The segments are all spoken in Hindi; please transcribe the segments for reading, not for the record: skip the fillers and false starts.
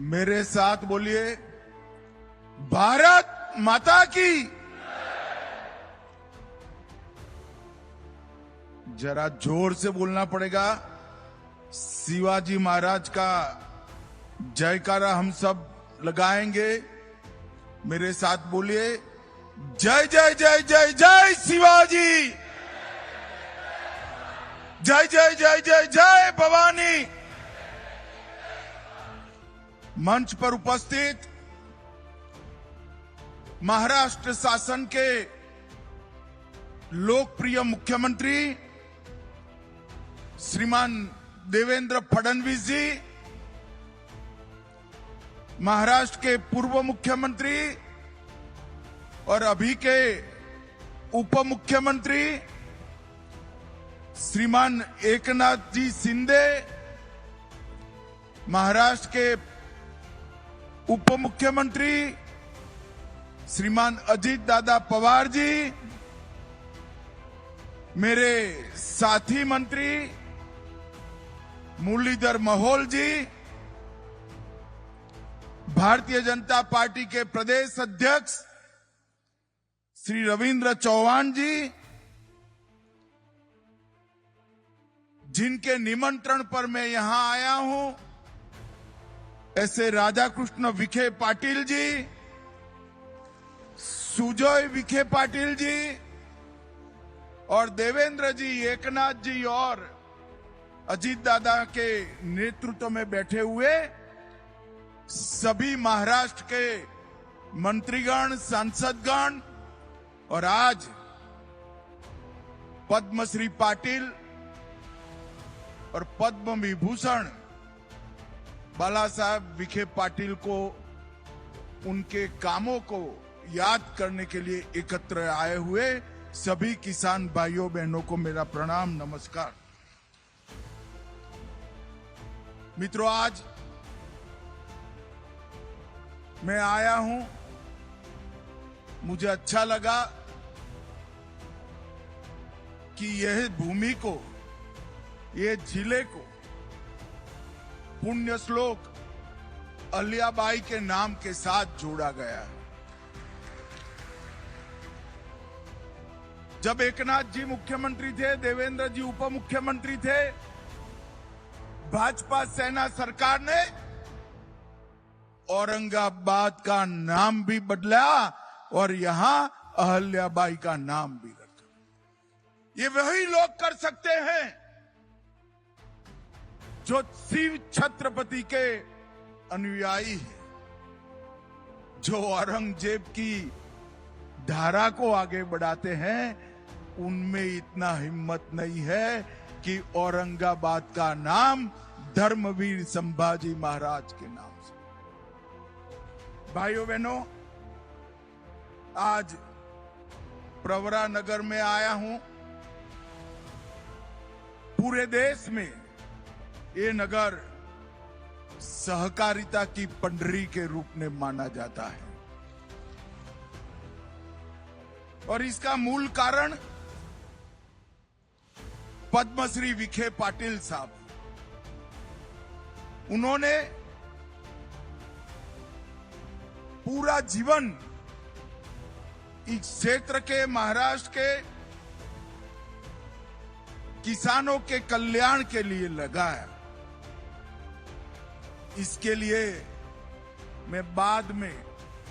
मेरे साथ बोलिए, भारत माता की। जरा जोर से बोलना पड़ेगा। शिवाजी महाराज का जयकारा हम सब लगाएंगे। मेरे साथ बोलिए, जय जय जय जय जय शिवाजी, जय जय जय जय जय भवानी। मंच पर उपस्थित महाराष्ट्र शासन के लोकप्रिय मुख्यमंत्री श्रीमान देवेंद्र फडणवीस जी, महाराष्ट्र के पूर्व मुख्यमंत्री और अभी के उप मुख्यमंत्री श्रीमान एकनाथ जी शिंदे, महाराष्ट्र के उप मुख्यमंत्री श्रीमान अजीत दादा पवार जी, मेरे साथी मंत्री मुरलीधर मोहोल जी, भारतीय जनता पार्टी के प्रदेश अध्यक्ष श्री रविंद्र चौहान जी, जिनके निमंत्रण पर मैं यहां आया हूं, ऐसे राधाकृष्ण विखे पाटिल जी, सुजय विखे पाटिल जी और देवेंद्र जी, एकनाथ जी और अजीत दादा के नेतृत्व में बैठे हुए सभी महाराष्ट्र के मंत्रीगण, सांसदगण और आज पद्मश्री पाटिल और पद्म विभूषण बाला साहब विखे पाटिल को, उनके कामों को याद करने के लिए एकत्र आए हुए सभी किसान भाइयों बहनों को मेरा प्रणाम, नमस्कार। मित्रों, आज मैं आया हूं, मुझे अच्छा लगा कि यह भूमि को, ये जिले को पुण्य श्लोक अहिल्याबाई के नाम के साथ जोड़ा गया है। जब एकनाथ जी मुख्यमंत्री थे, देवेंद्र जी उप मुख्यमंत्री थे, भाजपा सेना सरकार ने औरंगाबाद का नाम भी बदला और यहां अहिल्याबाई का नाम भी रखा। ये वही लोग कर सकते हैं जो शिव छत्रपति के अनुयायी हैं, जो औरंगजेब की धारा को आगे बढ़ाते हैं। उनमें इतना हिम्मत नहीं है कि औरंगाबाद का नाम धर्मवीर संभाजी महाराज के नाम से। भाइयों बहनों, आज प्रवरा नगर में आया हूं। पूरे देश में ये नगर सहकारिता की पंडरी के रूप में माना जाता है और इसका मूल कारण पद्मश्री विखे पाटिल साहब। उन्होंने पूरा जीवन इस क्षेत्र के, महाराष्ट्र के किसानों के कल्याण के लिए लगाया। इसके लिए मैं बाद में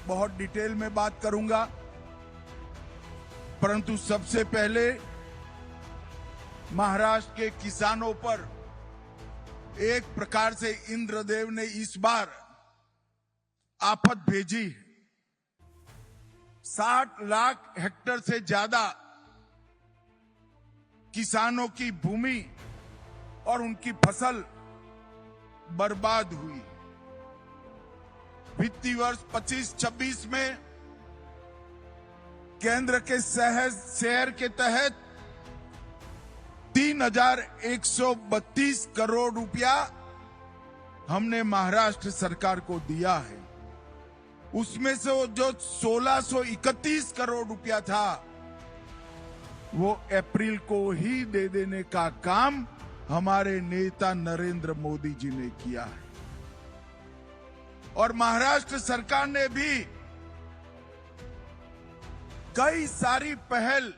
बहुत डिटेल में बात करूंगा, परंतु सबसे पहले महाराष्ट्र के किसानों पर एक प्रकार से इंद्रदेव ने इस बार आफत भेजी। 60 लाख हेक्टेयर से ज्यादा किसानों की भूमि और उनकी फसल बर्बाद हुई। वित्तीय वर्ष 25-26 में केंद्र के शहर के तहत 3,132 करोड़ रुपया हमने महाराष्ट्र सरकार को दिया है। उसमें से जो 1,631 करोड़ रुपया था, वो अप्रैल को ही दे देने का काम हमारे नेता नरेंद्र मोदी जी ने किया है। और महाराष्ट्र सरकार ने भी कई सारी पहल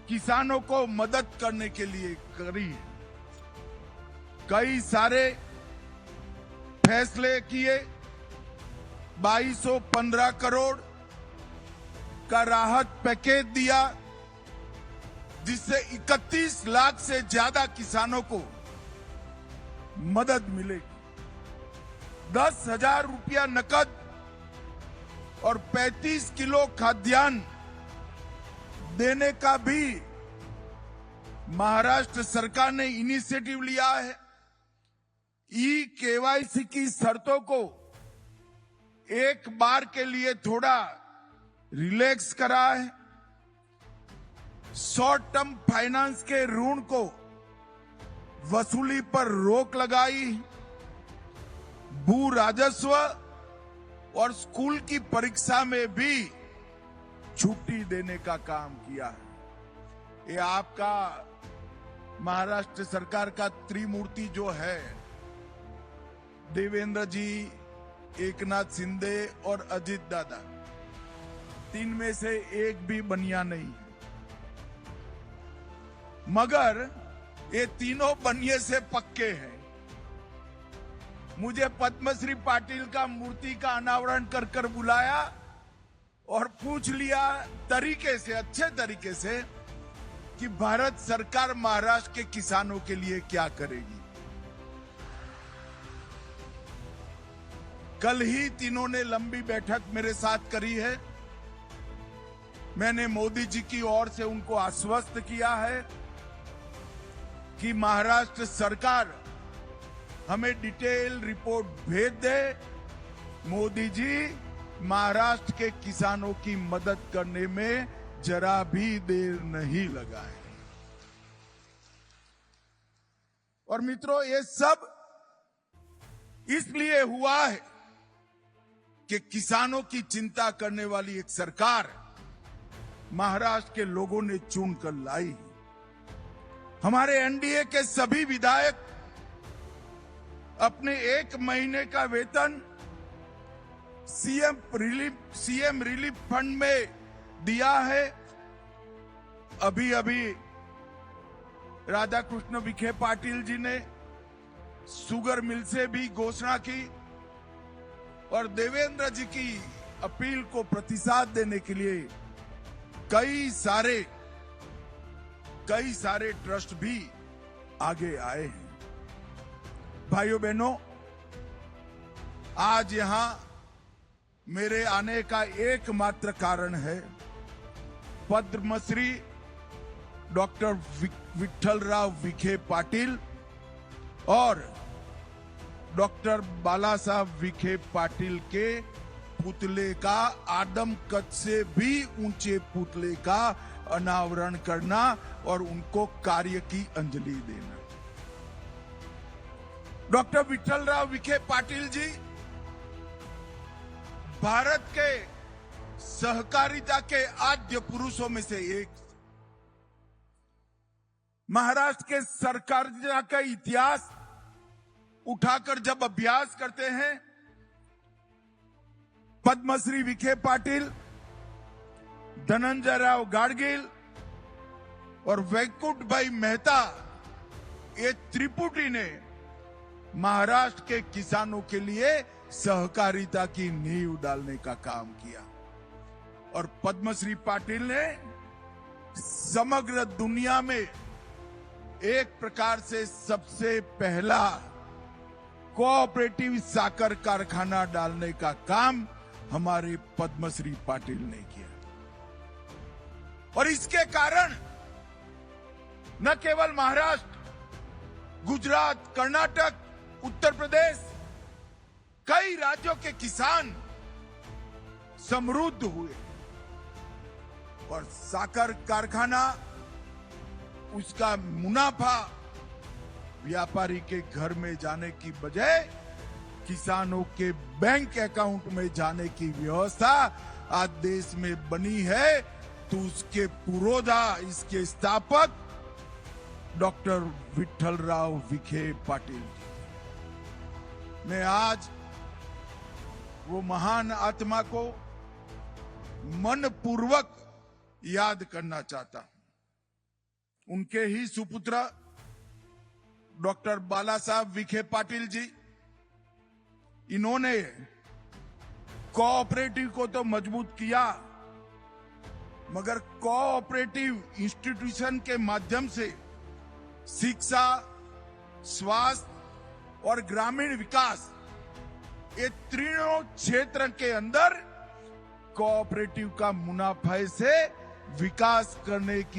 किसानों को मदद करने के लिए करी है। कई सारे फैसले किए। 2215 करोड़ का राहत पैकेज दिया, जिससे 31 लाख से ज्यादा किसानों को मदद मिलेगी। 10,000 रुपया नकद और 35 किलो खाद्यान्न देने का भी महाराष्ट्र सरकार ने इनिशिएटिव लिया है। केवाईसी की शर्तों को एक बार के लिए थोड़ा रिलैक्स करा है। शॉर्ट टर्म फाइनेंस के ऋण को वसूली पर रोक लगाई। भू राजस्व और स्कूल की परीक्षा में भी छुट्टी देने का काम किया है। ये आपका महाराष्ट्र सरकार का त्रिमूर्ति जो है, देवेंद्र जी, एकनाथ शिंदे और अजित दादा, 3 में से एक भी बनिया नहीं है। मगर ये तीनों बनिए से पक्के हैं। मुझे पद्मश्री पाटिल का मूर्ति का अनावरण कर बुलाया और पूछ लिया तरीके से, अच्छे तरीके से, कि भारत सरकार महाराष्ट्र के किसानों के लिए क्या करेगी। कल ही तीनों ने लंबी बैठक मेरे साथ करी है। मैंने मोदी जी की ओर से उनको आश्वस्त किया है कि महाराष्ट्र सरकार हमें डिटेल रिपोर्ट भेज दे। मोदी जी महाराष्ट्र के किसानों की मदद करने में जरा भी देर नहीं लगाए। और मित्रों, ये सब इसलिए हुआ है कि किसानों की चिंता करने वाली एक सरकार महाराष्ट्र के लोगों ने चुनकर लाई। हमारे एनडीए के सभी विधायक अपने 1 महीने का वेतन सीएम रिलीफ फंड में दिया है। अभी अभी राधाकृष्ण विखे पाटिल जी ने शुगर मिल से भी घोषणा की और देवेंद्र जी की अपील को प्रतिसाद देने के लिए कई सारे ट्रस्ट भी आगे आए हैं। भाइयों बहनों, आज यहां मेरे आने का एकमात्र कारण है पद्मश्री डॉक्टर विठ्ठलराव विखे पाटिल और डॉक्टर बाला साहब विखे पाटिल के पुतले का, आदमकद से भी ऊंचे पुतले का अनावरण करना और उनको कार्य की अंजलि देना। डॉक्टर विठ्ठलराव विखे पाटिल जी भारत के सहकारिता के आद्य पुरुषों में से एक। महाराष्ट्र के सहकारिता का इतिहास उठाकर जब अभ्यास करते हैं, पद्मश्री विखे पाटिल, धनंजय राव गाडगिल और वैकुंठ भाई मेहता, ये त्रिपुटी ने महाराष्ट्र के किसानों के लिए सहकारिता की नींव डालने का काम किया। और पद्मश्री पाटिल ने समग्र दुनिया में एक प्रकार से सबसे पहला कोऑपरेटिव साकर कारखाना डालने का काम हमारे पद्मश्री पाटिल ने किया। और इसके कारण न केवल महाराष्ट्र, गुजरात, कर्नाटक, उत्तर प्रदेश, कई राज्यों के किसान समृद्ध हुए और साकर कारखाना, उसका मुनाफा व्यापारी के घर में जाने की बजाय किसानों के बैंक अकाउंट में जाने की व्यवस्था आज देश में बनी है। तो उसके पुरोधा, इसके स्थापक डॉक्टर विठ्ठलराव विखे पाटिल जी। मैं आज वो महान आत्मा को मनपूर्वक याद करना चाहता हूं। उनके ही सुपुत्र डॉक्टर बाला साहब विखे पाटिल जी, इन्होंने कोऑपरेटिव को तो मजबूत किया, मगर कोऑपरेटिव इंस्टीट्यूशन के माध्यम से शिक्षा, स्वास्थ्य और ग्रामीण विकास, ये तीनों क्षेत्र के अंदर कोऑपरेटिव का मुनाफे से विकास करने की